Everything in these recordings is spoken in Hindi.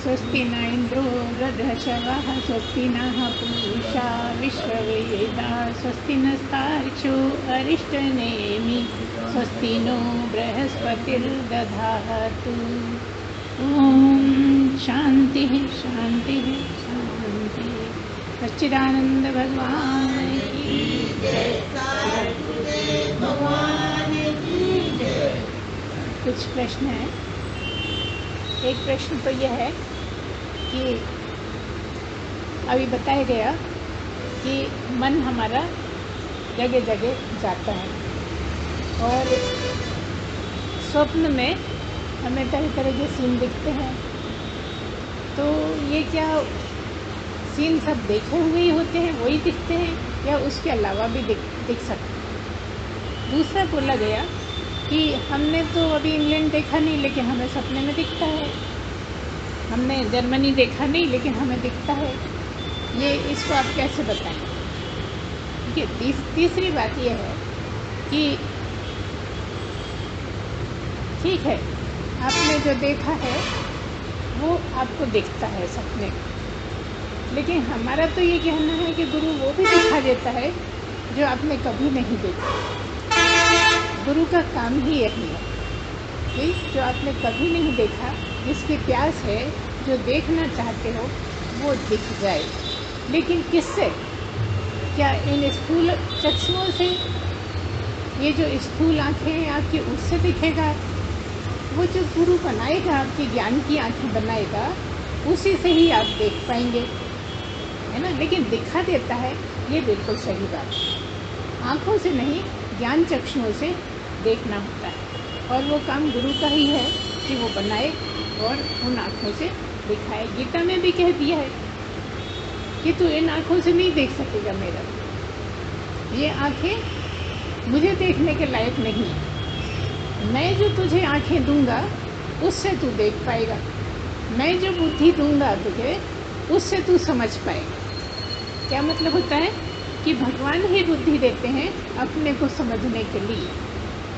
स्वस्ति न इन्द्रो वृद्धश्रवः स्वस्ति नः पूषा विश्ववेदाः स्वस्ति नस्तार्क्ष्यो अरिष्टनेमि स्वस्ति नो बृहस्पतिर्दधातु। ॐ शान्तिः शान्तिः शान्तिः। सच्चिदानंद भगवान की जय। कुछ प्रश्न है। एक प्रश्न तो यह है कि अभी बताया गया कि मन हमारा जगह जगह जाता है और स्वप्न में हमें तरह तरह के सीन दिखते हैं। तो ये क्या सीन सब देखे हुए ही होते हैं, वही दिखते हैं, या उसके अलावा भी दिख सकते हैं? दूसरा बोला गया कि हमने तो अभी इंग्लैंड देखा नहीं लेकिन हमें सपने में दिखता है, हमने जर्मनी देखा नहीं लेकिन हमें दिखता है। ये इसको आप कैसे बताएं? ठीक है। तीसरी बात यह है कि ठीक है, आपने जो देखा है वो आपको दिखता है सपने, लेकिन हमारा तो ये कहना है कि गुरु वो भी दिखा देता है जो आपने कभी नहीं देखा। गुरु का काम ही यही है कि जो आपने कभी नहीं देखा, जिसकी प्यास है, जो देखना चाहते हो वो दिख जाए। लेकिन किससे? क्या इन स्थूल चक्षुओं से? ये जो स्थूल आँखें हैं आपकी, उससे दिखेगा? वो जो गुरु बनाएगा, आपकी ज्ञान की आँखें बनाएगा, उसी से ही आप देख पाएंगे, है ना। लेकिन दिखा देता है, ये बिल्कुल सही बात है। आँखों से नहीं, ज्ञान चक्षुओं से देखना होता है और वो काम गुरु का ही है कि वो बनाए और उन आँखों से दिखाए। गीता में भी कह दिया है कि तू इन आँखों से नहीं देख सकेगा मेरा, ये आँखें मुझे देखने के लायक नहीं है। मैं जो तुझे आँखें दूंगा उससे तू देख पाएगा, मैं जो बुद्धि दूंगा तुझे उससे तू समझ पाएगा। क्या मतलब होता है कि भगवान ही बुद्धि देते हैं अपने को समझने के लिए।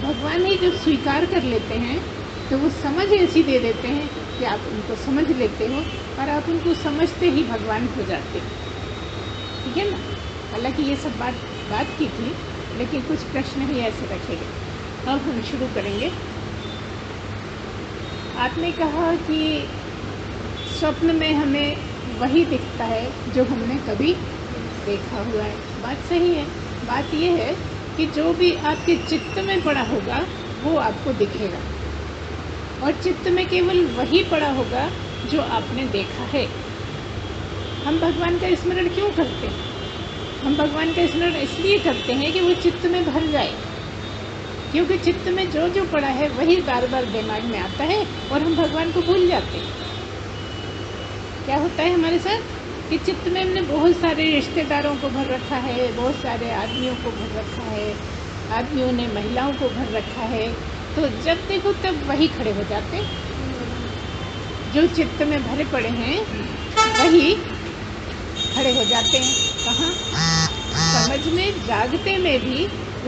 भगवान ही जब स्वीकार कर लेते हैं तो वो समझ ऐसी दे देते हैं कि आप उनको समझ लेते हो और आप उनको समझते ही भगवान हो जाते हो। ठीक है ना। हालांकि ये सब बात की थी, लेकिन कुछ प्रश्न ही ऐसे रखे गए। अब हम शुरू करेंगे। आपने कहा कि स्वप्न में हमें वही दिखता है जो हमने कभी देखा हुआ है। बात सही है। बात यह है कि जो भी आपके चित्त में पड़ा होगा वो आपको दिखेगा, और चित्त में केवल वही पड़ा होगा जो आपने देखा है। हम भगवान का स्मरण क्यों करते हैं? हम भगवान का स्मरण इसलिए करते हैं कि वो चित्त में भर जाए, क्योंकि चित्त में जो जो पड़ा है वही बार बार दिमाग में आता है और हम भगवान को भूल जाते हैं। क्या होता है हमारे साथ कि चित्त में हमने बहुत सारे रिश्तेदारों को भर रखा है, बहुत सारे आदमियों को भर रखा है, आदमियों ने महिलाओं को भर रखा है, तो जब देखो तब वही खड़े हो जाते हैं। जो चित्त में भरे पड़े हैं वही खड़े हो जाते हैं। कहाँ? समझ में, जागते में भी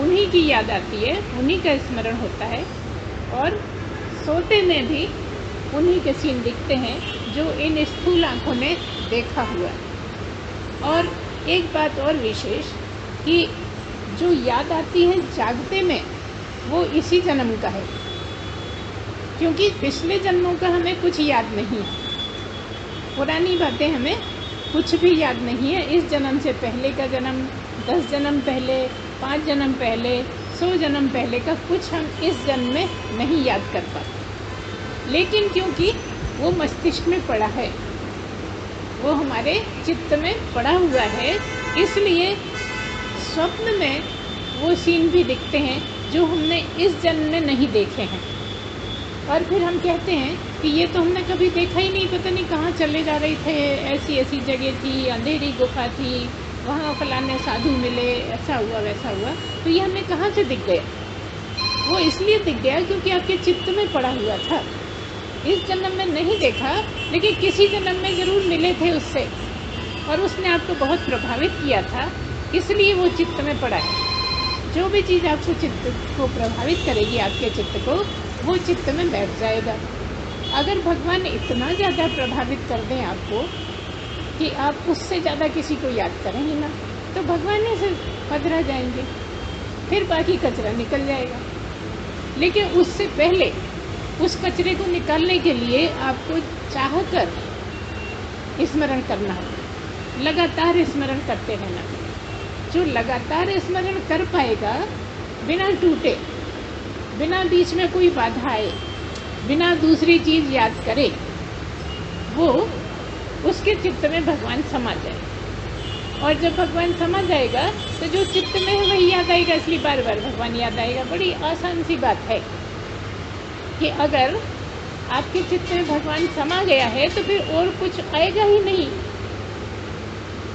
उन्हीं की याद आती है, उन्हीं का स्मरण होता है, और सोते में भी उन्हीं के सीन दिखते हैं जो इन स्थूल आँखों ने देखा हुआ है। और एक बात और विशेष कि जो याद आती है जागते में वो इसी जन्म का है, क्योंकि पिछले जन्मों का हमें कुछ याद नहीं है। पुरानी बातें हमें कुछ भी याद नहीं है। इस जन्म से पहले का जन्म, 10 जन्म पहले, 5 जन्म पहले, 100 जन्म पहले का कुछ हम इस जन्म में नहीं याद कर पाते। लेकिन क्योंकि वो मस्तिष्क में पड़ा है, वो हमारे चित्त में पड़ा हुआ है, इसलिए स्वप्न में वो सीन भी दिखते हैं जो हमने इस जन्म में नहीं देखे हैं। और फिर हम कहते हैं कि ये तो हमने कभी देखा ही नहीं, पता नहीं कहाँ चले जा रहे थे, ऐसी ऐसी जगह थी, अंधेरी गुफा थी, वहाँ फलाने साधु मिले, ऐसा हुआ वैसा हुआ, तो ये हमें कहाँ से दिख गया? वो इसलिए दिख गया क्योंकि आपके चित्त में पड़ा हुआ था। इस जन्म में नहीं देखा, लेकिन किसी जन्म में ज़रूर मिले थे उससे, और उसने आपको बहुत प्रभावित किया था, इसलिए वो चित्त में पड़ा है। जो भी चीज़ आपको चित्त को प्रभावित करेगी, आपके चित्त को, वो चित्त में बैठ जाएगा। अगर भगवान इतना ज़्यादा प्रभावित कर दें आपको कि आप उससे ज़्यादा किसी को याद करें ही ना, तो भगवान ही से पधरा जाएंगे, फिर बाकी कचरा निकल जाएगा। लेकिन उससे पहले उस कचरे को निकालने के लिए आपको चाहकर स्मरण करना होगा, लगातार स्मरण करते रहना। जो लगातार स्मरण कर पाएगा बिना टूटे, बिना बीच में कोई बाधा आए, बिना दूसरी चीज़ याद करे, वो उसके चित्त में भगवान समा जाए। और जब भगवान समा जाएगा तो जो चित्त में है वही याद आएगा, इसलिए बार बार भगवान याद आएगा। बड़ी आसान सी बात है कि अगर आपके चित्त में भगवान समा गया है तो फिर और कुछ आएगा ही नहीं।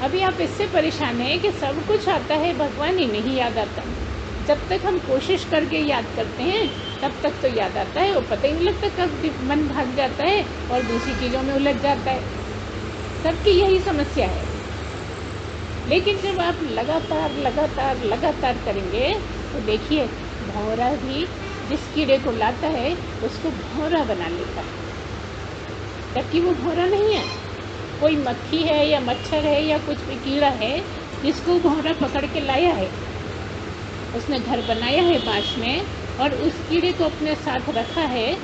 अभी आप इससे परेशान हैं कि सब कुछ आता है, भगवान ही नहीं याद आता। जब तक हम कोशिश करके याद करते हैं तब तक तो याद आता है, और पता ही नहीं लगता कब मन भाग जाता है और दूसरी चीज़ों में उलझ जाता है। सबकी यही समस्या है। लेकिन जब आप लगातार लगातार लगातार करेंगे तो देखिए, भौरा भी जिस कीड़े को लाता है उसको भौरा बना लेता है, जबकि वो भौरा नहीं है। कोई मक्खी है या मच्छर है या कुछ भी कीड़ा है जिसको भौरा पकड़ के लाया है, उसने घर बनाया है बांस में और उस कीड़े को अपने साथ रखा है,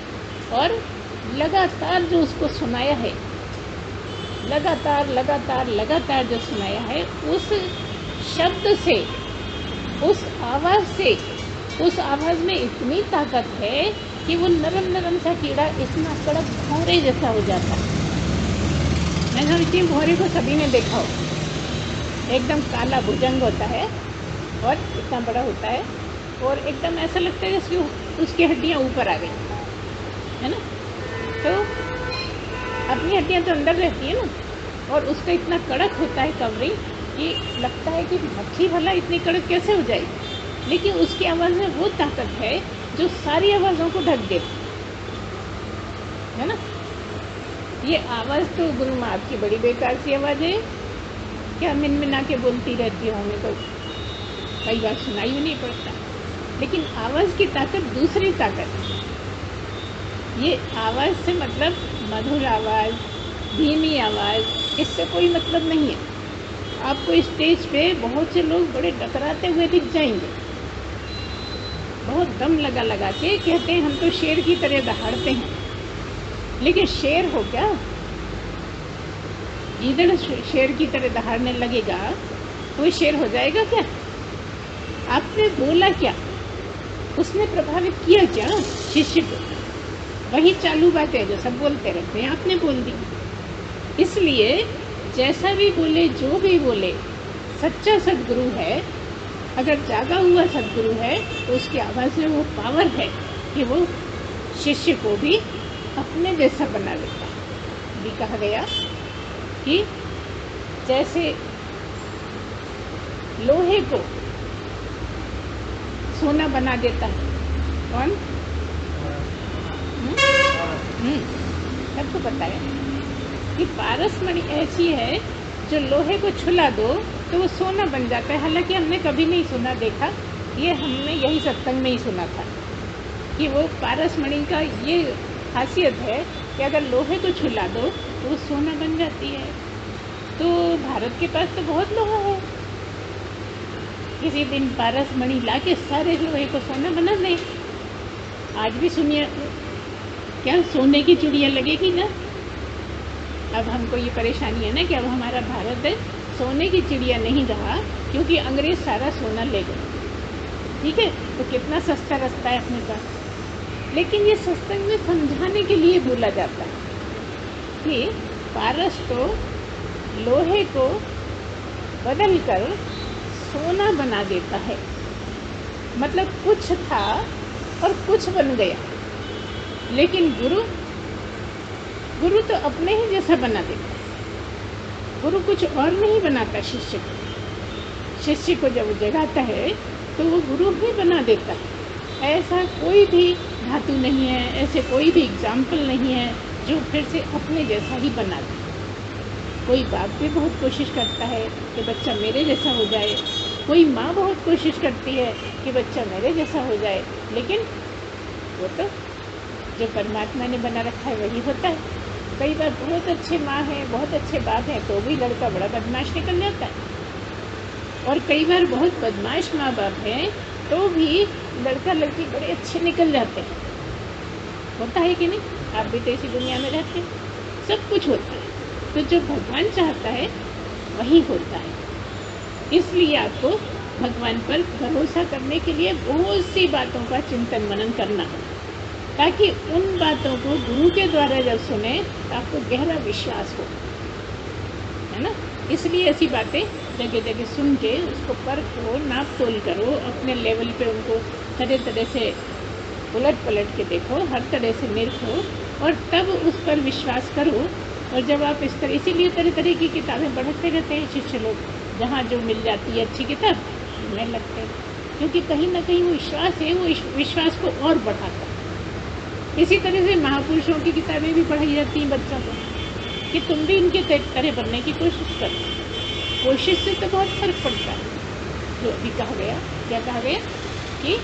और लगातार जो उसको सुनाया है, लगातार लगातार लगातार जो सुनाया है, उस शब्द से, उस आवाज़ में इतनी ताकत है कि वो नरम नरम सा कीड़ा इतना कड़क भौरे जैसा हो जाता है। मैं समझती हूँ भौरे को सभी ने देखा हो, एकदम काला भुजंग होता है और इतना बड़ा होता है, और एकदम ऐसा लगता है जैसे उसकी हड्डियाँ ऊपर आ गई है ना। तो अपनी हड्डियाँ तो अंदर रहती है ना, और उसका इतना कड़क होता है कवरिंग कि लगता है कि मक्खी भला इतनी कड़क कैसे हो जाएगी। लेकिन उसकी आवाज़ में वो ताकत है जो सारी आवाज़ों को ढक देती है ना। ये आवाज़ तो गुरु माँ आपकी बड़ी बेकार सी आवाज़ है, क्या मिनमिना के बोलती रहती हो, हमें तो कई बार सुनाई भी नहीं पड़ता। लेकिन आवाज़ की ताकत दूसरी ताकत है। ये आवाज़ से मतलब मधुर आवाज़, धीमी आवाज़, इससे कोई मतलब नहीं है। आपको स्टेज पे बहुत से लोग बड़े टकराते हुए दिख जाएंगे, बहुत दम लगा लगा के कहते हैं हम तो शेर की तरह दहाड़ते हैं। लेकिन शेर हो क्या? इधर शेर की तरह दहाड़ने लगेगा तो शेर हो जाएगा क्या? आपने बोला क्या? उसने प्रभावित किया क्या शिष्य को? वही चालू बात है जो सब बोलते रहते हैं, आपने बोल दी। इसलिए जैसा भी बोले, जो भी बोले, सच्चा सद्गुरु है, अगर जागा हुआ सद्गुरु है तो उसकी आवाज़ में वो पावर है कि वो शिष्य को भी अपने जैसा बना लेता है। भी कहा गया कि जैसे लोहे को सोना बना देता है कौन? सबको पता है कि पारसमणि ऐसी है जो लोहे को छुला दो तो वो सोना बन जाता है। हालांकि हमने कभी नहीं सुना देखा, ये हमने यही सत्संग में ही सुना था कि वो पारसमणि का ये खासियत है कि अगर लोहे को छुला दो तो वो सोना बन जाती है। तो भारत के पास तो बहुत लोहा है, किसी दिन पारसमणि ला के सारे लोहे को सोना बना दें। आज भी सुनिए, क्या सोने की चिड़िया लगेगी ना। अब हमको ये परेशानी है ना कि अब हमारा भारत है सोने की चिड़िया नहीं रहा, क्योंकि अंग्रेज सारा सोना ले गए। ठीक है, तो कितना सस्ता रास्ता है अपने पास। लेकिन ये सत्संग में समझाने के लिए बोला जाता है कि पारस तो लोहे को बदल कर सोना बना देता है। मतलब कुछ था और कुछ बन गया। लेकिन गुरु तो अपने ही जैसा बना देता है। गुरु कुछ और नहीं बनाता शिष्य को। शिष्य को जब जगाता है तो वो गुरु ही बना देता है। ऐसा कोई भी धातु नहीं है, ऐसे कोई भी एग्जाम्पल नहीं है जो फिर से अपने जैसा ही बना दे। कोई बाप भी बहुत कोशिश करता है कि बच्चा मेरे जैसा हो जाए, कोई माँ बहुत कोशिश करती है कि बच्चा मेरे जैसा हो जाए, लेकिन वो तो जो परमात्मा ने बना रखा है वही होता है। कई बार बहुत अच्छे माँ हैं, बहुत अच्छे बाप हैं, तो भी लड़का बड़ा बदमाश निकल जाता है। और कई बार बहुत बदमाश माँ बाप हैं तो भी लड़का लड़की बड़े अच्छे निकल जाते हैं। होता है कि नहीं? आप भी तो इसी दुनिया में रहते हैं, सब कुछ होता है। तो जो भगवान चाहता है वही होता है। इसलिए आपको भगवान पर भरोसा करने के लिए बहुत सी बातों का चिंतन मनन करना है, ताकि उन बातों को गुरु के द्वारा जब सुने तो आपको गहरा विश्वास हो, है ना। इसलिए ऐसी बातें जगह जगह सुन के उसको परखो, नाप तोल करो, अपने लेवल पे उनको तरह तरह से उलट पलट के देखो, हर तरह से निरखो और तब उस पर विश्वास करो। और जब आप इस तरह, इसीलिए तरह तरह की किताबें पढ़ते रहते हैं शिष्य लोग, जहाँ जो मिल जाती है अच्छी किताब में लगते हैं, क्योंकि कहीं ना कहीं वो विश्वास है, वो विश्वास को और बढ़ाता है। इसी तरह से महापुरुषों की किताबें भी पढ़ाई जाती हैं बच्चों को कि तुम भी इनके तरह बनने की कोशिश करो। कोशिश से तो बहुत फर्क पड़ता है। जो अभी कहा गया, क्या कहा गया कि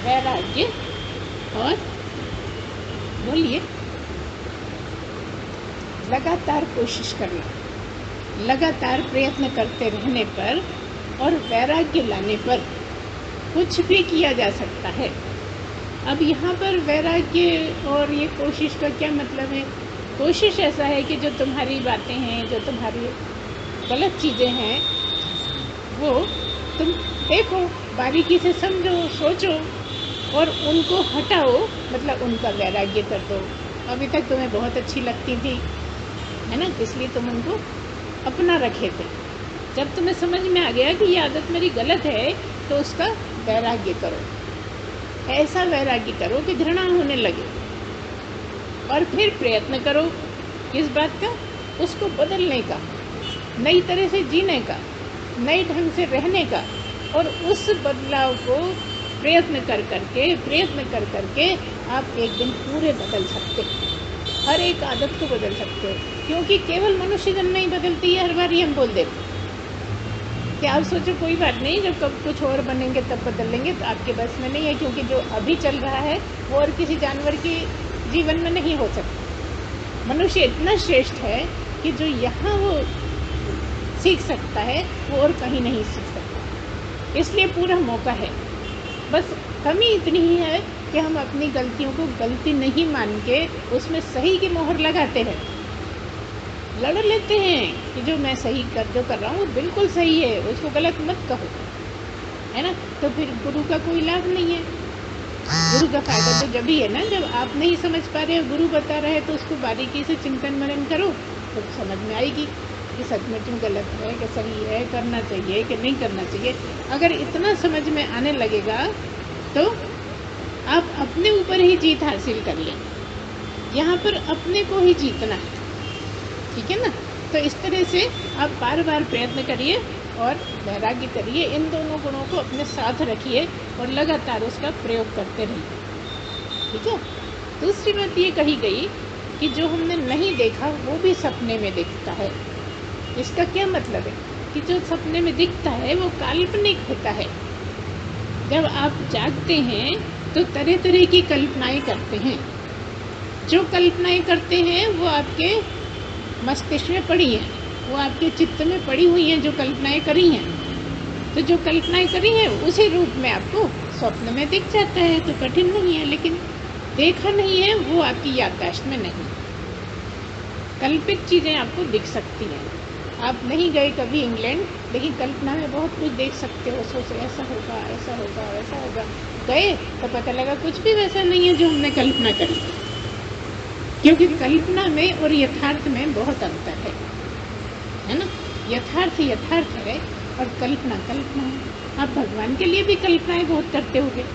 वैराग्य और बोलिए लगातार कोशिश करना, लगातार प्रयत्न करते रहने पर और वैराग्य लाने पर कुछ भी किया जा सकता है। अब यहाँ पर वैराग्य और ये कोशिश का क्या मतलब है? कोशिश ऐसा है कि जो तुम्हारी बातें हैं, जो तुम्हारी गलत चीज़ें हैं, वो तुम देखो, बारीकी से समझो, सोचो और उनको हटाओ, मतलब उनका वैराग्य कर दो। अभी तक तुम्हें बहुत अच्छी लगती थी, है ना, इसलिए तुम उनको अपना रखे थे। जब तुम्हें समझ में आ गया कि ये आदत मेरी गलत है तो उसका वैराग्य करो। ऐसा वैराग्य करो कि घृणा होने लगे और फिर प्रयत्न करो इस बात का, उसको बदलने का, नई तरह से जीने का, नए ढंग से रहने का। और उस बदलाव को प्रयत्न कर करके आप एक दिन पूरे बदल सकते हो, हर एक आदत को बदल सकते हो। क्योंकि केवल मनुष्य जन्म नहीं बदलती है, हर बार ही हम बोल देते कि आप सोचो कोई बात नहीं, जब कब कुछ और बनेंगे तब बदल लेंगे, तो आपके बस में नहीं है। क्योंकि जो अभी चल रहा है वो और किसी जानवर के जीवन में नहीं हो सकता। मनुष्य इतना श्रेष्ठ है कि जो यहाँ वो सीख सकता है वो और कहीं नहीं सीख सकता। इसलिए पूरा मौका है। बस कमी इतनी ही है कि हम अपनी गलतियों को गलती नहीं मान के उसमें सही की मोहर लगाते हैं, लड़ लेते हैं कि जो मैं सही जो कर रहा हूँ वो बिल्कुल सही है, उसको गलत मत कहो, है ना। तो फिर गुरु का कोई लाभ नहीं है। गुरु का फायदा तो जब ही है ना जब आप नहीं समझ पा रहे हो, गुरु बता रहे हैं तो उसको बारीकी से चिंतन मनन करो तो समझ में आएगी कि सच में क्यों गलत है, कि सही है, करना चाहिए कि नहीं करना चाहिए। अगर इतना समझ में आने लगेगा तो आप अपने ऊपर ही जीत हासिल कर लें। यहाँ पर अपने को ही जीतना है, ठीक है ना। तो इस तरह से आप बार बार प्रयत्न करिए और वैराग्य करिए, इन दोनों गुणों को अपने साथ रखिए और लगातार उसका प्रयोग करते रहिए, ठीक है। दूसरी बात ये कही गई कि जो हमने नहीं देखा वो भी सपने में दिखता है। इसका क्या मतलब है कि जो सपने में दिखता है वो काल्पनिक होता है। जब आप जागते हैं तो तरह तरह की कल्पनाएं करते हैं। जो कल्पनाएं करते हैं वो आपके मस्तिष्क में पड़ी हैं, वो आपके चित्त में पड़ी हुई हैं, जो कल्पनाएं करी हैं। तो जो कल्पनाएं करी हैं उसी रूप में आपको स्वप्न में दिख जाता है, तो कठिन नहीं है। लेकिन देखा नहीं है वो आपकी याददाश्त में नहीं। कल्पित चीज़ें आपको दिख सकती हैं। आप नहीं गए कभी इंग्लैंड, लेकिन कल्पना में बहुत कुछ देख सकते हो, सोचो ऐसा होगा, ऐसा होगा, ऐसा होगा। गए तो पता लगा कुछ भी वैसा नहीं है जो हमने कल्पना करी। क्योंकि कल्पना में और यथार्थ में बहुत अंतर है ना। यथार्थ यथार्थ है और कल्पना कल्पना है। आप भगवान के लिए भी कल्पनाएं बहुत करते होगे,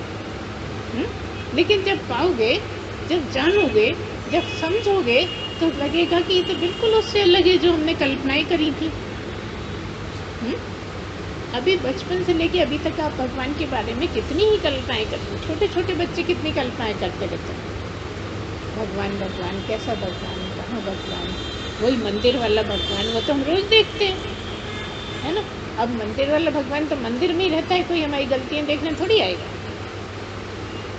लेकिन जब पाओगे, जब जानोगे, जब समझोगे तो लगेगा कि ये तो बिल्कुल उससे अलग है जो हमने कल्पनाएं करी थी। अभी बचपन से लेके अभी तक आप भगवान के बारे में कितनी ही कल्पनाएं करते हैं। छोटे छोटे बच्चे कितनी कल्पनाएं करते रहते हैं। भगवान भगवान, कैसा भगवान, कहाँ भगवान, वही मंदिर वाला भगवान, वो तो हम रोज देखते हैं, है ना। अब मंदिर वाला भगवान तो मंदिर में ही रहता है, कोई हमारी गलतियां देखने थोड़ी आएगा।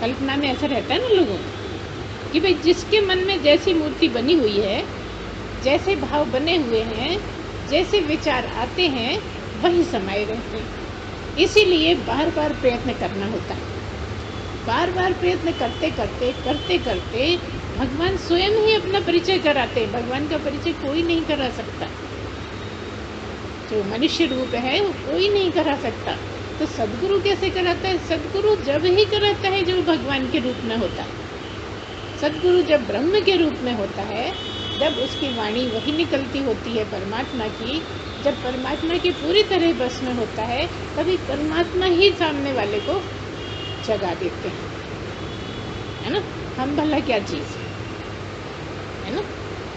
कल्पना में ऐसा रहता है ना लोगों को, कि भाई जिसके मन में जैसी मूर्ति बनी हुई है, जैसे भाव बने हुए हैं, जैसे विचार आते हैं, वही समाये रहते हैं। इसीलिए बार बार प्रयत्न करना होता है। बार बार प्रयत्न करते करते भगवान स्वयं ही अपना परिचय कराते हैं। भगवान का परिचय कोई नहीं करा सकता। जो मनुष्य रूप है वो कोई नहीं करा सकता। तो सद्गुरु कैसे कराता है? सद्गुरु जब ही कराता है जब भगवान के रूप में होता है। सद्गुरु जब ब्रह्म के रूप में होता है, जब उसकी वाणी वही निकलती होती है परमात्मा की, जब परमात्मा की पूरी तरह बस में होता है, तभी परमात्मा ही सामने वाले को जगा देते हैं, है ना। हम भला क्या चीज़ है ना।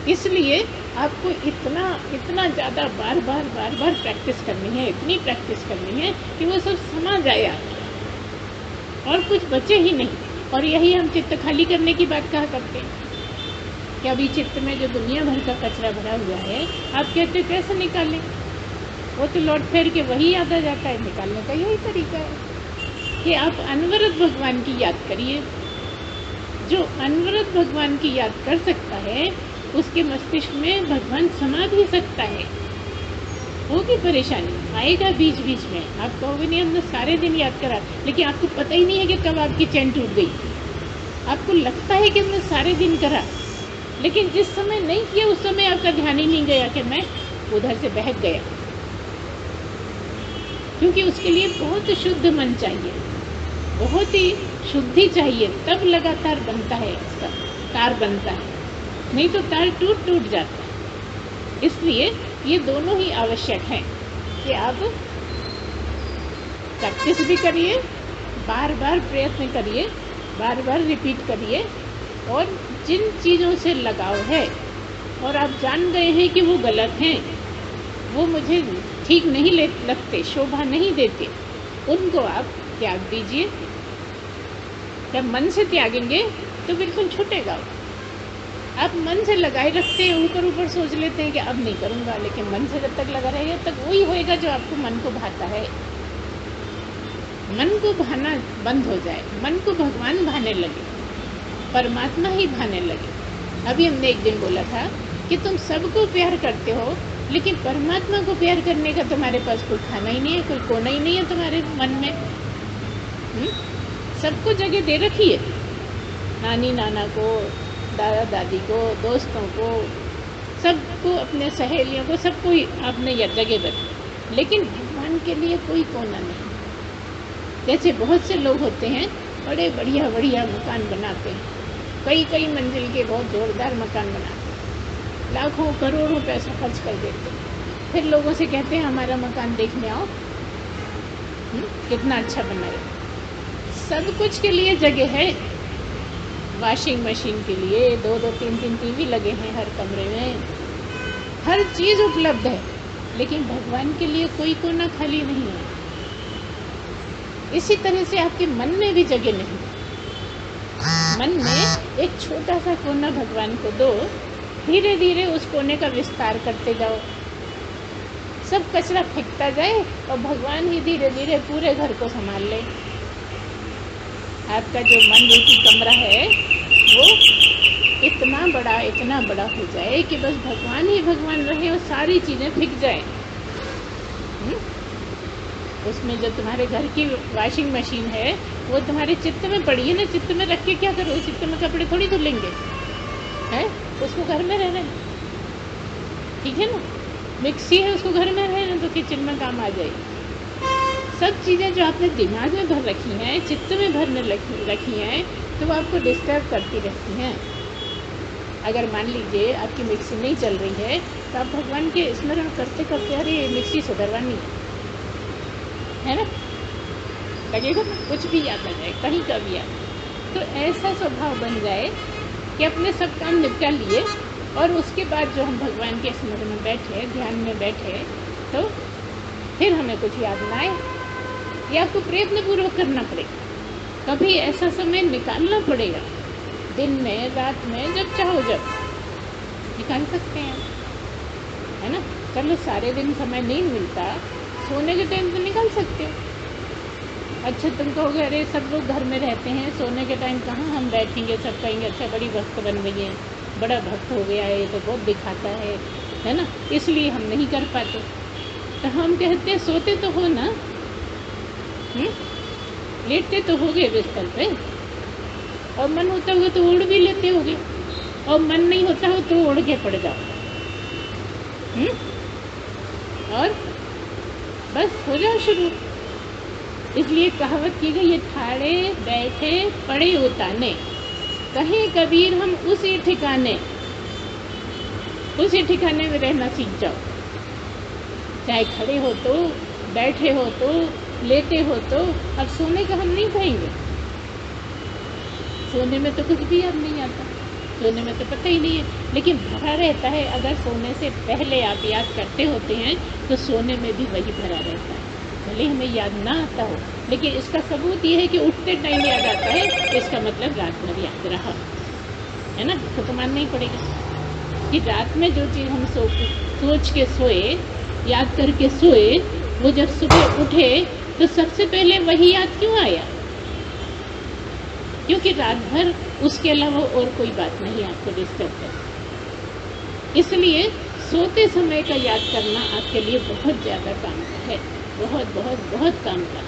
इसलिए आपको इतना ज़्यादा बार बार प्रैक्टिस करनी है, इतनी प्रैक्टिस करनी है कि वो सब समा जाए आपको और कुछ बचे ही नहीं। और यही हम चित्त खाली करने की बात कहा करते हैं कि अभी चित्त में जो दुनिया भर का कचरा भरा हुआ है, आप कहते कैसे निकालें? वो तो लौट फेर के वही याद आ जाता है। निकालने का यही तरीका है कि आप अनवरत भगवान की याद करिए। जो अनवरत भगवान की याद कर सकता है, उसके मस्तिष्क में भगवान समा भी सकता है। होगी परेशानी, आएगा बीच बीच में। आप कहोगे नहीं हमने सारे दिन याद करा, लेकिन आपको पता ही नहीं है कि कब आपकी चैन टूट गई। आपको लगता है कि हमने सारे दिन करा, लेकिन जिस समय नहीं किया उस समय आपका ध्यान ही नहीं गया कि मैं उधर से बहक गया। क्योंकि उसके लिए बहुत शुद्ध मन चाहिए, बहुत ही शुद्धि चाहिए, तब लगातार बनता है, इसका तार बनता है। नहीं तो तार टूट जाता है। इसलिए ये दोनों ही आवश्यक हैं कि आप प्रैक्टिस भी करिए, बार बार प्रयत्न करिए, बार बार रिपीट करिए। और जिन चीज़ों से लगाव है और आप जान गए हैं कि वो गलत हैं, वो मुझे ठीक नहीं लगते, शोभा नहीं देते, उनको आप त्याग दीजिए। जब मन से त्यागेंगे तो बिल्कुल छूटेगा। आप मन से लगाए रखते हैं, ऊपर सोच लेते हैं कि अब नहीं करूँगा, लेकिन मन से जब तक लगा रहेगा तब वही होएगा जो आपको मन को भाता है। मन को भाना बंद हो जाए, मन को भगवान भाने लगे, परमात्मा ही भाने लगे। अभी हमने एक दिन बोला था कि तुम सबको प्यार करते हो, लेकिन परमात्मा को प्यार करने का तुम्हारे पास कोई खाना ही नहीं है, कोई कोना ही नहीं है तुम्हारे मन में। सबको जगह दे रखी है, नानी नाना को, दादा दादी को, दोस्तों को, सबको, अपने सहेलियों को, सबको ही आपने यह जगह रखी, लेकिन भगवान के लिए कोई कोना नहीं। जैसे बहुत से लोग होते हैं बड़े बढ़िया मकान बनाते हैं, कई मंजिल के बहुत जोरदार मकान बनाते हैं, लाखों करोड़ों पैसा खर्च कर देते हैं। फिर लोगों से कहते हैं हमारा मकान देखने आओ, कितना अच्छा बनाया। सब कुछ के लिए जगह है, वॉशिंग मशीन के लिए 2-2 3-3 टीवी लगे हैं हर कमरे में, हर चीज़ उपलब्ध है, लेकिन भगवान के लिए कोई कोना खाली नहीं है। इसी तरह से आपके मन में भी जगह नहीं। मन में एक छोटा सा कोना भगवान को दो, धीरे धीरे उस कोने का विस्तार करते जाओ, सब कचरा फेंकता जाए और भगवान ही धीरे धीरे पूरे घर को संभाल ले। आपका जो मन रूपी कमरा है वो इतना बड़ा हो जाए कि बस भगवान ही भगवान रहे और सारी चीज़ें फेंक जाए। उसमें जो तुम्हारे घर की वॉशिंग मशीन है वो तुम्हारे चित्त में पड़ी है ना, चित्त में रख के क्या करो? चित्त में कपड़े थोड़ी धुलेंगे हैं, उसको घर में रहने, ठीक है ना। मिक्सी है, उसको घर में रहने तो किचन में काम आ जाएगी। सब चीज़ें जो आपने दिमाग में भर रखी हैं, चित्त में भरने रखी हैं, तो वो आपको डिस्टर्ब करती रहती हैं। अगर मान लीजिए आपकी मिक्सी नहीं चल रही है तो आप भगवान के स्मरण करते करते अरे मिक्सी सुधरवानी है ना, लगेगा कुछ भी याद आ जाए, कहीं का भी याद। तो ऐसा स्वभाव बन जाए कि अपने सब काम निपटा लिए और उसके बाद जो हम भगवान के स्मरण में बैठे, ध्यान में बैठे, तो फिर हमें कुछ याद ना आए। ये आपको प्रयत्न पूर्वक करना पड़ेगा, कभी ऐसा समय निकालना पड़ेगा, दिन में, रात में, जब चाहो जब निकाल सकते हैं, है ना। चलो सारे दिन समय नहीं मिलता, सोने के टाइम तो निकाल सकते हो, अच्छा तुम कहोगे अरे सब लोग घर में रहते हैं, सोने के टाइम कहाँ हम बैठेंगे, सब कहेंगे अच्छा बड़ी भक्त बन गई है, बड़ा भक्त हो गया है, ये तो बहुत दिखाता है ना, इसलिए हम नहीं कर पाते। तो हम कहते हैं सोते तो हो ना, लेटते तो होगे बिस्तर पे, और मन होता होगा तो ओढ़ भी लेते होगे, और मन नहीं होता हो तो ओढ़ के पड़ जाओ, और बस हो जाओ शुरू। इसलिए कहावत की गई है ठाड़े बैठे पड़े उताने, कहीं कबीर हम उसी ठिकाने में रहना सीख जाओ। चाहे खड़े हो तो, बैठे हो तो, लेटे हो तो। अब सोने का हम नहीं कहेंगे, सोने में तो कुछ भी अब नहीं आता, सोने में तो पता ही नहीं है, लेकिन भरा रहता है। अगर सोने से पहले आप याद करते होते हैं तो सोने में भी वही भरा रहता है, भले हमें याद ना आता हो, लेकिन इसका सबूत ये है कि उठते टाइम याद आता है, तो इसका मतलब रात भर याद रहा है ना। तो मानना ही पड़ेगा कि रात में जो चीज़ हम सोच के सोए, याद करके सोए, वो जब सुबह उठे तो सबसे पहले वही याद क्यों आया? क्योंकि रात भर उसके अलावा और कोई बात नहीं आपको डिस्टर्ब कर। इसलिए सोते समय का याद करना आपके लिए बहुत ज़्यादा काम का है, बहुत बहुत बहुत काम का।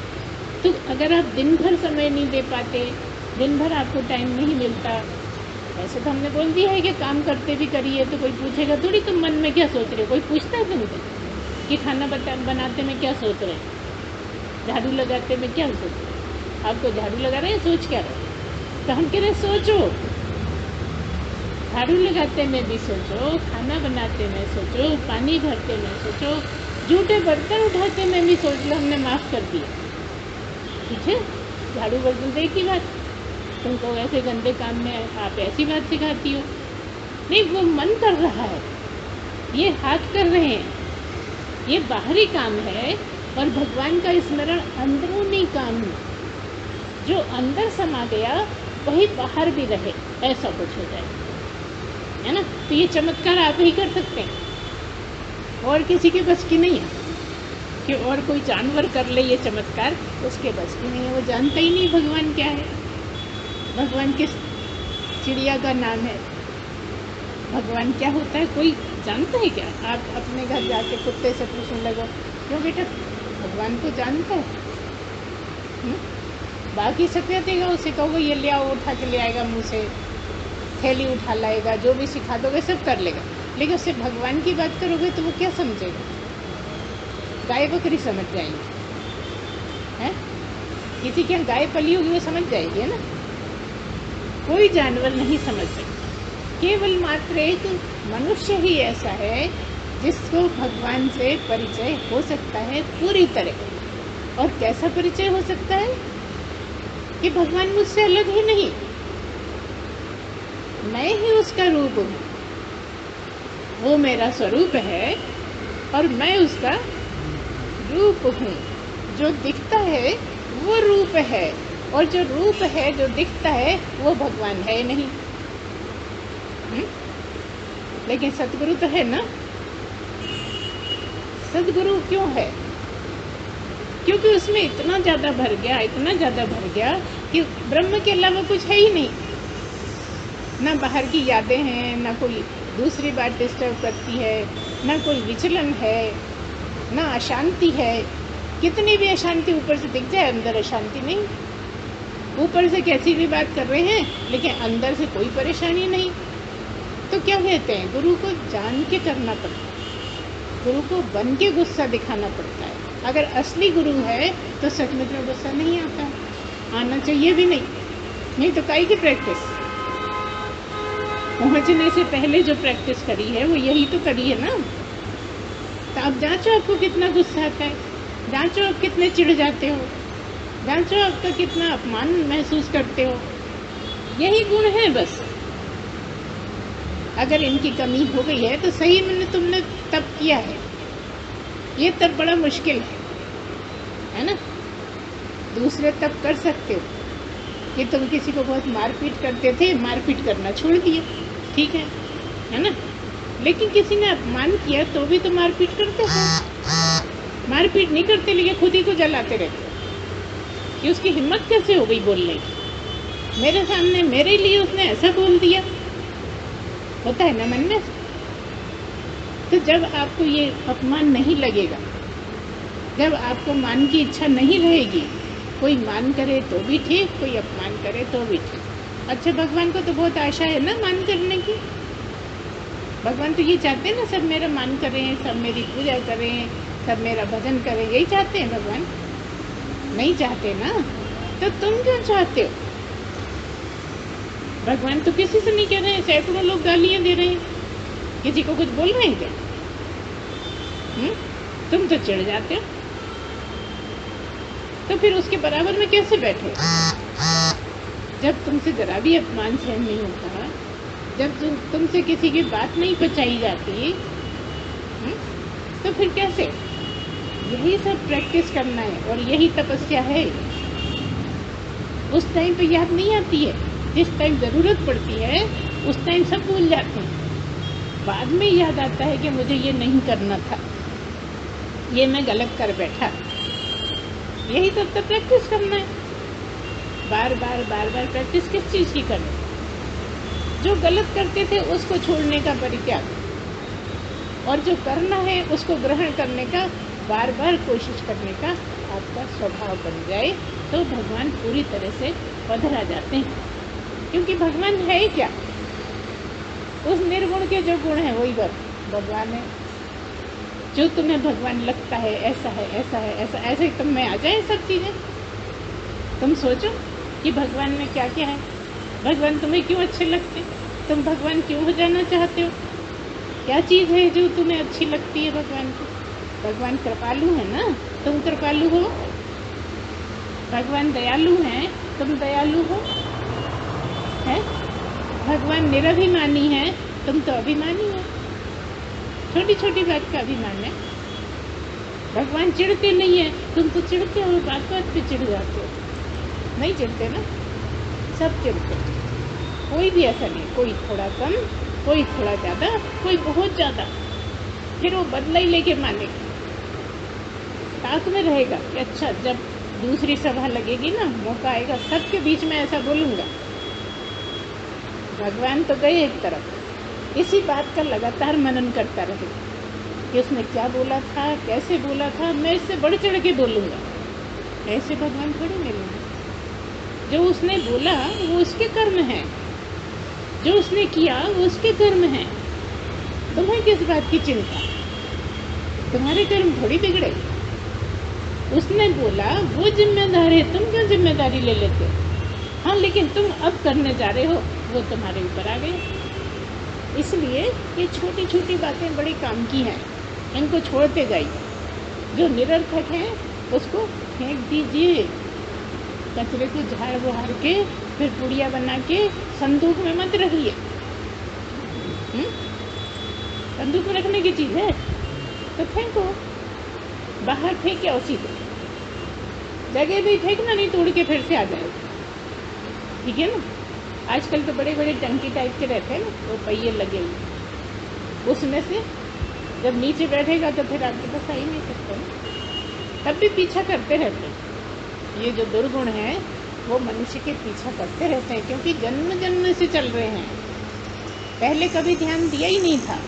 तो अगर आप दिन भर समय नहीं दे पाते, दिन भर आपको टाइम नहीं मिलता, वैसे तो हमने बोल दिया है कि काम करते भी करिए, तो कोई पूछेगा थोड़ी तुम मन में क्या सोच रहे हो, कोई पूछता है तुमसे कि खाना बनाते में क्या सोच रहे हैं, झाड़ू लगाते में क्या सोच रहे हैं? आपको झाड़ू लगा रहे हैं, सोच क्या रहे? तो हम कह रहे सोचो, झाड़ू लगाते में भी सोचो, खाना बनाते में सोचो, पानी भरते में सोचो, जूठे बर्तन उठाते में भी सोच लो, हमने माफ़ कर दिया, ठीक है। झाड़ू बर्तन तो एक ही बात, तुमको ऐसे गंदे काम में आप ऐसी बात सिखाती हो। नहीं, वो मन कर रहा है, ये हाथ कर रहे हैं, ये बाहरी काम है, और भगवान का स्मरण अंदरूनी काम है। जो अंदर समा गया वही बाहर भी रहे, ऐसा कुछ हो जाए, है ना। तो ये चमत्कार आप ही कर सकते हैं, और किसी के बस की नहीं है कि और कोई जानवर कर ले ये चमत्कार, उसके बस की नहीं है, वो जानता ही नहीं भगवान क्या है, भगवान किस चिड़िया का नाम है, भगवान क्या होता है, कोई जानता है क्या? आप अपने घर जाके कुत्ते से पूछने लगो, क्यों बेटा, भगवान को जानता है? बाकी सब क्या देगा, उसे कहोगे ये ले आओ, उठा के ले आएगा, मुँह से थैली उठा लाएगा, जो भी सिखा दोगे सब कर लेगा, लेकिन उससे भगवान की बात करोगे तो वो क्या समझेगा? गाय बकरी समझ जाएंगे, हैं? किसी के यहाँ गाय पली होगी वो समझ जाएगी, है ना। कोई जानवर नहीं समझ सकता, केवल मात्र एक मनुष्य ही ऐसा है जिसको भगवान से परिचय हो सकता है पूरी तरह। और कैसा परिचय हो सकता है कि भगवान मुझसे अलग ही नहीं, मैं ही उसका रूप हूँ, वो मेरा स्वरूप है और मैं उसका रूप हूँ। जो दिखता है वो रूप है, और जो रूप है, जो दिखता है, वो भगवान है नहीं। लेकिन सतगुरु तो है ना। सतगुरु क्यों है? क्योंकि उसमें इतना ज़्यादा भर गया, इतना ज़्यादा भर गया कि ब्रह्म के अलावा कुछ है ही नहीं। ना बाहर की यादें हैं, ना कोई दूसरी बात डिस्टर्ब करती है, ना कोई विचलन है, ना अशांति है। कितनी भी अशांति ऊपर से दिख जाए, अंदर अशांति नहीं। ऊपर से कैसी भी बात कर रहे हैं, लेकिन अंदर से कोई परेशानी नहीं। तो क्या कहते हैं, गुरु को जान के करना पड़ता है, गुरु को बन के गुस्सा दिखाना पड़ता है। अगर असली गुरु है तो सचमुच में गुस्सा नहीं आता, आना चाहिए भी नहीं तो काई की प्रैक्टिस। पहुंचने से पहले जो प्रैक्टिस करी है वो यही तो करी है ना। तो अब जांचो आपको कितना गुस्सा आता है, जांचो आप कितने चिढ़ जाते हो, जांचो आपका कितना अपमान महसूस करते हो। यही गुण है बस। अगर इनकी कमी हो गई है तो सही में तुमने तप किया है, ये तप बड़ा मुश्किल है ना। दूसरे तप कर सकते हो कि तुम किसी को बहुत मारपीट करते थे, मारपीट करना छोड़ दिए, ठीक है ना। लेकिन किसी ने अपमान किया तो भी तो मारपीट करते थे। मारपीट नहीं करते, लेकिन खुद ही को जलाते रहते, कि उसकी हिम्मत कैसे हो गई बोलने की। मेरे सामने मेरे लिए उसने ऐसा बोल दिया। होता है ना मन में। तो जब आपको ये अपमान नहीं लगेगा, जब आपको मान की इच्छा नहीं रहेगी, कोई मान करे तो भी ठीक, कोई अपमान करे तो भी ठीक। अच्छा, भगवान को तो बहुत आशा है ना मान करने की। भगवान तो ये चाहते हैं ना सब मेरा मान करें, सब मेरी पूजा करें, सब मेरा भजन करें, यही चाहते हैं भगवान। नहीं चाहते ना, तो तुम क्यों चाहते हो? भगवान तो किसी से नहीं कह रहे हैं। सैकड़ों लोग गालियां दे रहे हैं, किसी को कुछ बोल रहे हैं क्या? तुम तो चिढ़ जाते हो, तो फिर उसके बराबर में कैसे बैठे? जब तुमसे जरा भी अपमान सहन नहीं होता, जब तुमसे किसी की बात नहीं पचाई जाती, तो फिर कैसे? यही सब प्रैक्टिस करना है और यही तपस्या है। उस टाइम पे याद नहीं आती है, जिस टाइम जरूरत पड़ती है उस टाइम सब भूल जाते हैं। बाद में याद आता है कि मुझे ये नहीं करना था, ये मैं गलत कर बैठा। यही सब तो प्रैक्टिस करना है। बार बार प्रैक्टिस किस चीज की करनी? जो गलत करते थे उसको छोड़ने का परित्याग, और जो करना है उसको ग्रहण करने का बार बार कोशिश करने का आपका स्वभाव बन जाए, तो भगवान पूरी तरह से पधरा जाते हैं। क्योंकि भगवान है ही क्या? उस निर्गुण के जो गुण है वही भगवान है। जो तुम्हें भगवान लगता है ऐसा है, ऐसा है, ऐसा, ऐसे तुम में आ जाए सब चीजें। तुम सोचो कि भगवान में क्या क्या है। भगवान तुम्हें क्यों अच्छे लगते? तुम भगवान क्यों हो जाना चाहते हो? क्या चीज है जो तुम्हें अच्छी लगती है भगवान की? भगवान कृपालु है ना, तुम कृपालु हो। भगवान दयालु है, तुम दयालु हो। है? भगवान निरभिमानी है, तुम तो अभिमानी हो। छोटी छोटी बात का अभिमान है। भगवान चिढ़ते नहीं है, तुम तो चिढ़ते हो, बात बात पे चिढ़ जाते हो। नहीं चिढ़ते ना, सब चिढ़ते। कोई भी ऐसा नहीं, कोई थोड़ा कम, कोई थोड़ा ज्यादा, कोई बहुत ज्यादा। फिर वो बदला ही लेके मानेगा, ताक में रहेगा कि अच्छा जब दूसरी सभा लगेगी ना, मौका आएगा, सबके बीच में ऐसा बोलूंगा। भगवान तो गए एक तरफ, इसी बात का लगातार मनन करता रहे कि उसने क्या बोला था, कैसे बोला था, मैं इससे बढ़ चढ़ के बोलूंगा। ऐसे भगवान थोड़ी मिलेंगे। जो उसने बोला वो उसके कर्म है, जो उसने किया वो उसके कर्म है। तुम्हें किस बात की चिंता? तुम्हारे कर्म थोड़ी बिगड़े। उसने बोला वो जिम्मेदार है, तुम क्यों जिम्मेदारी ले लेते? हाँ, लेकिन तुम अब करने जा रहे हो, वो तुम्हारे ऊपर आ गई। इसलिए ये छोटी छोटी बातें बड़ी काम की हैं, इनको छोड़ते जाइए। जो निरर्थक है उसको फेंक दीजिए, कचरे को झाड़ बुहार के फिर पुड़िया बना के संदूक में मत रखिए। संदूक में रखने की चीज है तो फेंको, बाहर फेंके उसी को। जगह भी फेंकना नहीं, तोड़ के फिर से आ जाए, ठीक है ना। आजकल तो बड़े बड़े टंकी टाइप के रहते हैं ना, वो पहिए लगे हुए, उसमें से जब नीचे बैठेगा तो फिर आपके पास आ ही नहीं सकता ना। तब भी पीछा करते रहते हैं। ये जो दुर्गुण है वो मनुष्य के पीछा करते रहते हैं, क्योंकि जन्म जन्म से चल रहे हैं, पहले कभी ध्यान दिया ही नहीं था।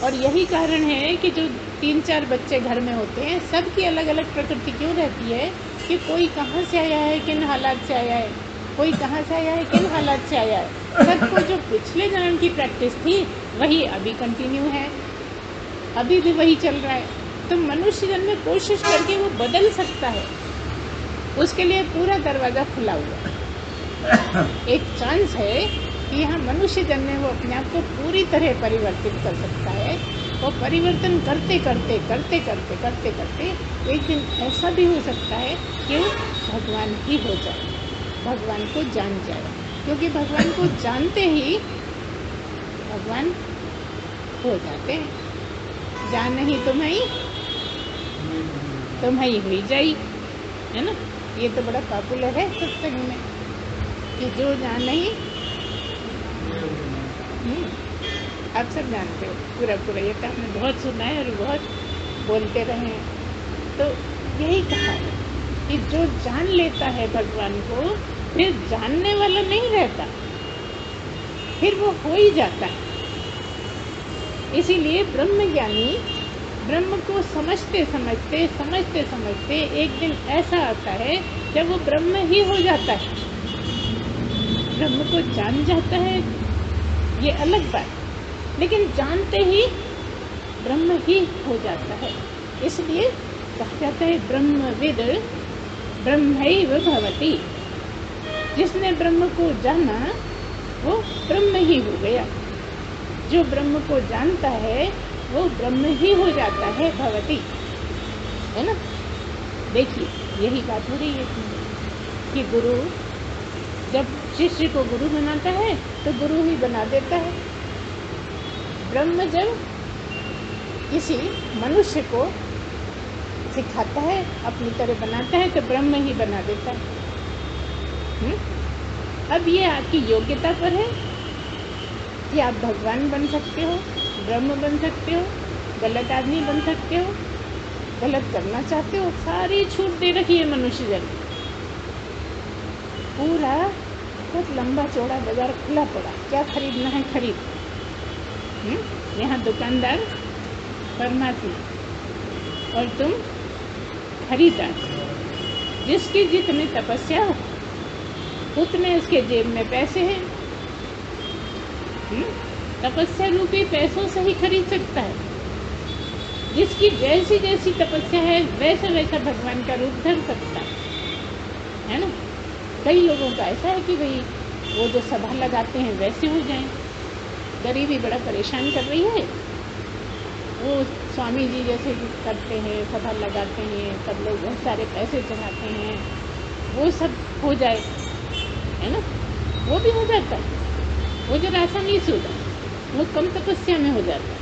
और यही कारण है कि जो 3-4 बच्चे घर में होते हैं, सबकी अलग अलग प्रकृति क्यों रहती है कि कोई कहाँ से आया है, किन हालात से आया है, कोई कहाँ से आया है, किन हालात से आया है। सबको जो पिछले जन्म की प्रैक्टिस थी वही अभी कंटिन्यू है, अभी भी वही चल रहा है। तो मनुष्य जन्म में कोशिश करके वो बदल सकता है, उसके लिए पूरा दरवाजा खुला हुआ है। एक चांस है कि यहाँ मनुष्य जन्म में वो अपने आप को पूरी तरह परिवर्तित कर सकता है। वो परिवर्तन करते करते करते करते करते करते एक दिन ऐसा भी हो सकता है कि वो भगवान ही हो जाए, भगवान को जान जाए। क्योंकि भगवान को जानते ही भगवान हो जाते हैं। जान नहीं तुम्हें हुई जाई, है ना। ये तो बड़ा पॉपुलर है सत्संग में कि जो जान नहीं, आप सब जानते हो पूरा पूरा। ये तो आपने बहुत सुना है और बहुत बोलते रहे हैं। तो यही कहा है कि जो जान लेता है भगवान को फिर जानने वाला नहीं रहता, फिर वो हो ही जाता है। इसीलिए ब्रह्मज्ञानी ब्रह्म को समझते समझते एक दिन ऐसा आता है जब वो ब्रह्म ही हो जाता है, ब्रह्म को जान जाता है, ये अलग बात, लेकिन जानते ही ब्रह्म ही हो जाता है। इसलिए कहा जाता है ब्रह्मविद ब्रह्मैव भवति। जिसने ब्रह्म को जाना वो ब्रह्म ही हो गया, जो ब्रह्म को जानता है वो ब्रह्म ही हो जाता है, भवति, है ना। देखिए यही बात हो रही है कि गुरु जब शिष्य को गुरु बनाता है तो गुरु ही बना देता है। ब्रह्म जब किसी मनुष्य को सिखाता है, अपनी तरह बनाता है, तो ब्रह्म ही बना देता है। अब ये आपकी योग्यता पर है कि आप भगवान बन सकते हो, ब्रह्म बन सकते हो, गलत आदमी बन सकते हो, गलत करना चाहते हो, सारी छूट दे रखी है मनुष्य जन्म। पूरा बहुत लंबा चौड़ा बाजार खुला पड़ा, क्या खरीदना है खरीद। यहाँ दुकानदार परमात्मा और तुम खरीदार। जिसकी जितनी तपस्या हो उतने उसके जेब में पैसे हैं। तपस्या रूपी पैसों से ही खरीद सकता है। जिसकी जैसी जैसी तपस्या है वैसा वैसा भगवान का रूप धर सकता है ना। कई लोगों का ऐसा है कि भाई वो जो सभा लगाते हैं वैसे हो जाएं। गरीबी बड़ा परेशान कर रही है, वो स्वामी जी जैसे करते हैं, सभा लगाते हैं, सब लोग बहुत सारे पैसे चढ़ाते हैं, वो सब हो जाए, है ना। वो भी हो जाता है, वो जरा आसानी से हो जाता है, वो कम तपस्या में हो जाता है,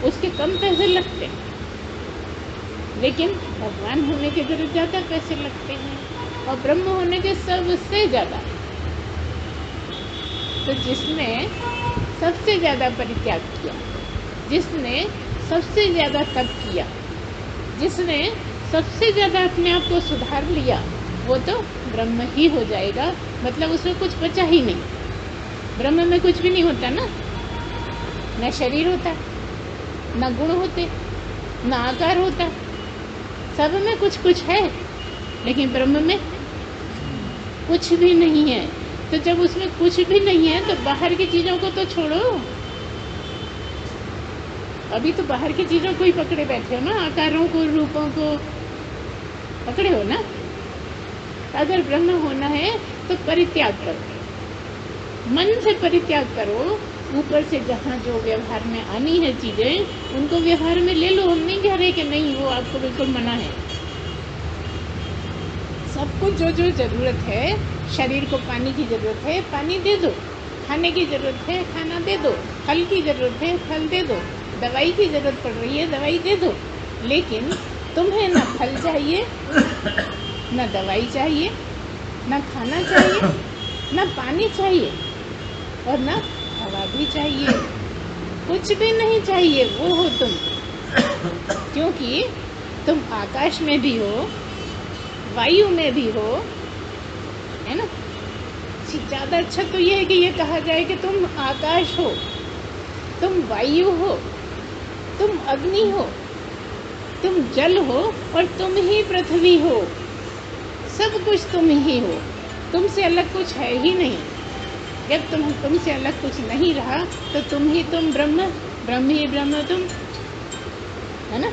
उसके कम पैसे लगते हैं। लेकिन भगवान होने के जरूर ज़्यादा पैसे लगते हैं और ब्रह्म होने के सबसे ज़्यादा। तो जिसने सबसे ज़्यादा परित्याग किया, जिसने सबसे ज़्यादा तप किया, जिसने सबसे ज़्यादा अपने आप को सुधार लिया, वो तो ब्रह्म ही हो जाएगा। मतलब उसमें कुछ बचा ही नहीं। ब्रह्म में कुछ भी नहीं होता ना, न शरीर होता, न गुण होते, न आकार होता, सब में कुछ कुछ है, लेकिन ब्रह्म में कुछ भी नहीं है। तो जब उसमें कुछ भी नहीं है तो बाहर की चीजों को तो छोड़ो। अभी तो बाहर की चीजों को ही पकड़े बैठे हो ना, आकारों को, रूपों को पकड़े हो ना। अगर ब्रह्म होना है तो परित्याग करो, मन से परित्याग करो। ऊपर से जहाँ जो व्यवहार में आनी है चीजें उनको व्यवहार में ले लो। हम नहीं कह रहे कि नहीं, वो आपको बिल्कुल मना है। सबको जो जो जरूरत है, शरीर को पानी की जरूरत है, पानी दे दो। खाने की जरूरत है, खाना दे दो। फल की जरूरत है, फल दे दो। दवाई की जरूरत पड़ रही है, दवाई दे दो। लेकिन तुम्हें ना फल चाहिए, ना दवाई चाहिए, ना खाना चाहिए, ना पानी चाहिए और ना हवा भी चाहिए। कुछ भी नहीं चाहिए, वो हो तुम। क्योंकि तुम आकाश में भी हो, वायु में भी हो, है ना। ज्यादा अच्छा तो ये है कि ये कहा जाए कि तुम आकाश हो, तुम वायु हो, तुम अग्नि हो, तुम जल हो और तुम ही पृथ्वी हो। सब कुछ तुम ही हो, तुमसे अलग कुछ है ही नहीं। जब तुमसे अलग कुछ नहीं रहा तो तुम ही तुम, ब्रह्म, ब्रह्म ही ब्रह्म तुम, है ना।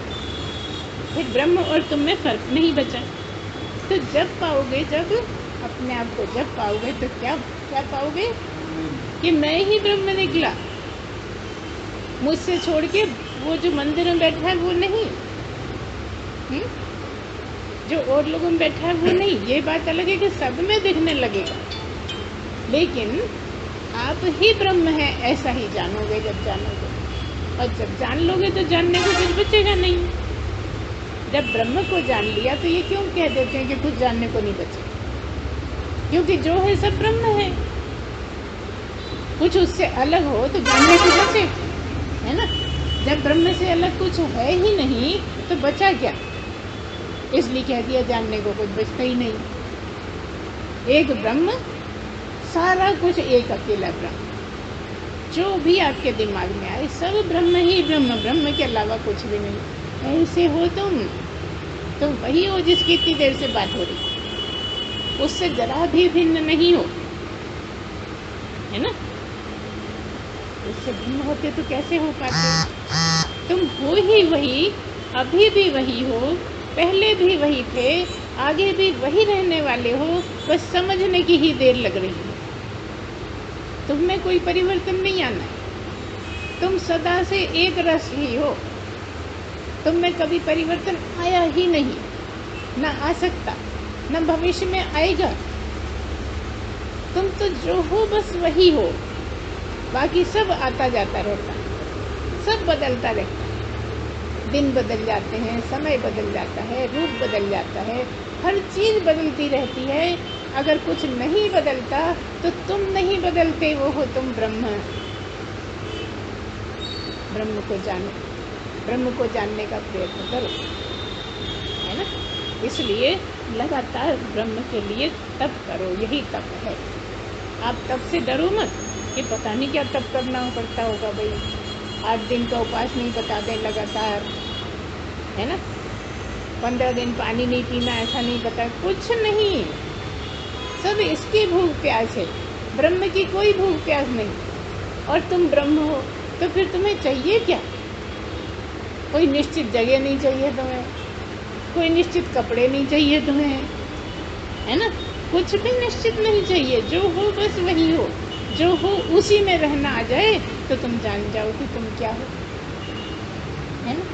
फिर ब्रह्म और तुम में फर्क नहीं बचा। तो जब पाओगे, जब अपने आप को जब पाओगे तो क्या क्या पाओगे कि मैं ही ब्रह्म निकला। मुझसे छोड़ के वो जो मंदिर में बैठा है वो नहीं, जो और लोगों में बैठा है वो नहीं। ये बात अलग है कि सब में दिखने लगेगा, लेकिन आप ही ब्रह्म है ऐसा ही जानोगे जब जानोगे। और जब जान लोगे तो जानने को कुछ बचेगा नहीं। जब ब्रह्म को जान लिया तो ये क्यों कह देते हैं कि कुछ जानने को नहीं बचे? क्योंकि जो है सब ब्रह्म है। कुछ उससे अलग हो तो जानने को बचे, है ना। जब ब्रह्म से अलग कुछ है ही नहीं तो बचा क्या? इसलिए कह दिया जानने को कुछ बचता ही नहीं। एक ब्रह्म, सारा कुछ एक अकेला ब्रह्म। जो भी आपके दिमाग में आए सब ब्रह्म ही ब्रह्म, ब्रह्म के अलावा कुछ भी नहीं। ऐसे हो तुम वही हो जिसकी इतनी देर से बात हो रही, उससे जरा भी भिन्न नहीं हो, है ना। उससे भिन्न होते तो कैसे हो पाते। तुम हो ही वही, अभी भी वही हो, पहले भी वही थे, आगे भी वही रहने वाले हो, बस समझने की ही देर लग रही है। तुम में कोई परिवर्तन नहीं आना है, तुम सदा से एक रस ही हो। तुम में कभी परिवर्तन आया ही नहीं, ना आ सकता, ना भविष्य में आएगा। तुम तो जो हो बस वही हो, बाकी सब आता जाता रहता, सब बदलता रहता है। दिन बदल जाते हैं, समय बदल जाता है, रूप बदल जाता है, हर चीज बदलती रहती है। अगर कुछ नहीं बदलता तो तुम नहीं बदलते, वो हो तुम ब्रह्म। ब्रह्म को जानने का प्रयत्न करो, है ना। इसलिए लगातार ब्रह्म के लिए तप करो, यही तप है। आप तप से डरो मत कि पता नहीं क्या तप करना पड़ता होगा भाई, 8 दिन का उपवास नहीं बता दें लगातार, है ना, 15 दिन पानी नहीं पीना, ऐसा नहीं बता, कुछ नहीं। सब इसकी भूख प्यास है, ब्रह्म की कोई भूख प्यास नहीं। और तुम ब्रह्म हो तो फिर तुम्हें चाहिए क्या। कोई निश्चित जगह नहीं चाहिए तुम्हें, कोई निश्चित कपड़े नहीं चाहिए तुम्हें, है ना, कुछ भी निश्चित नहीं चाहिए। जो हो बस वही हो, जो हो उसी में रहना आ जाए तो तुम जान जाओ कि तुम क्या हो, है ना।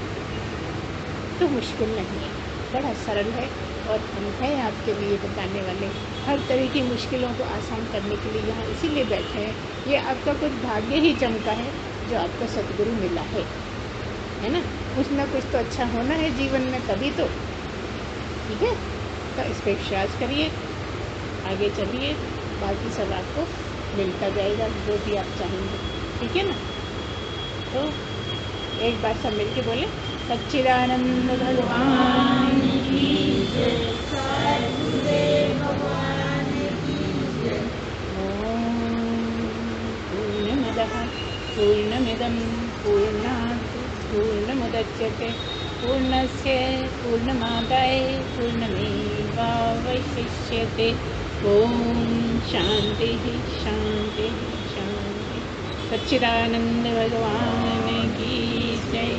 तो मुश्किल नहीं है, बड़ा सरल है। और हम हैं आपके लिए बताने वाले, हर तरह की मुश्किलों को आसान करने के लिए यहाँ इसीलिए बैठे हैं। ये आपका कुछ भाग्य ही चमका है जो आपको सद्गुरु मिला है ना। कुछ ना कुछ तो अच्छा होना है जीवन में, तभी तो, ठीक है। तो इस पर विश्वास करिए, आगे चलिए, बाकी सब आपको मिलता जाएगा जो भी आप चाहेंगे, ठीक है ना। तो एक बार सब मिलके बोले, सच्चिदानंद भगवान की जय, सद्गुरुदेव भगवान की जय। ओम पूर्णमदः पूर्णमिदं पूर्णात् पूर्णमुदच्यते पूर्णस्य पूर्णमादाय पूर्णमेवावशिष्यते। ओम शांति शांति शांति। सच्चिदानंद भगवान की जय।